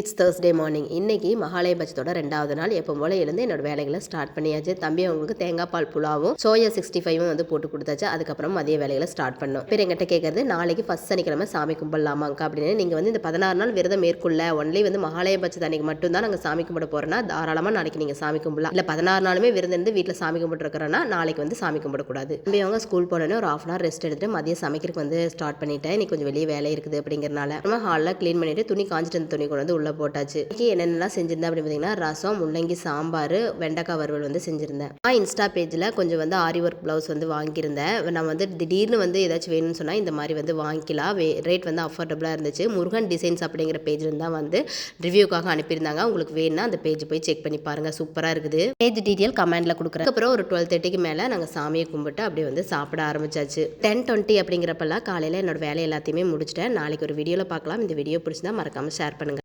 It's Thursday morning. இன்னைக்கு மகாலயபட்சத்தோட 2வது நாள். எப்போ போல எழுந்து என்னோட வேலைகளை ஸ்டார்ட் பண்ணியாச்சு. தம்பி அவங்களுக்கு தேங்காய் பால் புலாவும் சோயா 65 வந்து போட்டு கொடுத்தாச்சு. அதுக்கப்புறம் மதிய வேலைகளை ஸ்டார்ட் பண்ணோம். பேர் எங்கிட்ட கேட்கறது, நாளைக்கு ஃபர்ஸ்ட் சனிக்கிழமை சாமி கும்பிடலாமாங்கக்கா அப்படின்னு. நீங்கள் வந்து இந்த 16 நாள் விரதம் மேற்கொள்ள ஒன்லி வந்து மகாலயபட்சத்து அன்னைக்கு மட்டும் தான் நாங்கள் சாமி கும்பிட போறோம்னா தாராளமாக நாளைக்கு நீங்கள் சாமி கும்பிடலாம். இல்லை 16 நாளுமே விரதம் இருந்து வீட்டில் சாமி கும்பிட்டுருக்கிறோன்னா நாளைக்கு வந்து சாமி கும்பிடக்கூடாது. தம்பி அவங்க ஸ்கூல் போனோன்னே ஒரு 1/2 hour ரெஸ்ட் எடுத்துட்டு மதியம் சமைக்கிறதுக்கு வந்து ஸ்டார்ட் பண்ணிட்டேன். இன்னைக்கு கொஞ்சம் வெளியே வேலை இருக்குது அப்படிங்கிறனால நம்ம ஹாலில் க்ளீன் பண்ணிட்டு துணி காஞ்சிட்டு இருந்த துணி கொண்டு வந்து உள்ளே போட்டாச்சு. என்னென்னலாம் செஞ்சிருந்தேன் அப்படின்னு பார்த்தீங்கன்னா, ரசம், முள்ளங்கி சாம்பார், வெண்டைக்காய் வறுவல் வந்து செஞ்சுருந்தேன். நான் இன்ஸ்டா பேஜில் கொஞ்சம் வந்து ஆரி ஒர்க் ப்ளவுஸ் வந்து வாங்கியிருந்தேன். நான் வந்து திடீர்னு வந்து ஏதாச்சும் வேணும்னு சொன்னால் இந்த மாதிரி வந்து வாங்கிக்கலாம். ரேட் வந்து அஃபோர்டபுளாக இருந்துச்சு. முருகன் டிசைன்ஸ் அப்படிங்கிற பேஜில் தான் வந்து ரிவ்யூக்காக அனுப்பியிருந்தாங்க. உங்களுக்கு வேணும்னா அந்த பேஜ் போய் செக் பண்ணி பாருங்கள். சூப்பராக இருக்குது. பேஜ் டீட்டெயில் கமெண்ட்டில் கொடுக்குறேன். அப்புறம் ஒரு 12:30க்கு மேலே நாங்கள் சாமியை கும்பிட்டு அப்படியே வந்து சாப்பிட ஆரம்பிச்சாச்சு. 10:20 அப்படிங்கிறப்பெல்லாம் காலையில் என்னோட வேலை எல்லாத்தையுமே முடிச்சிட்டேன். நாளைக்கு ஒரு வீடியோவில் பார்க்கலாம். இந்த வீடியோ பிடிச்சிருந்தா மறக்காமல் ஷேர் பண்ணுங்கள்.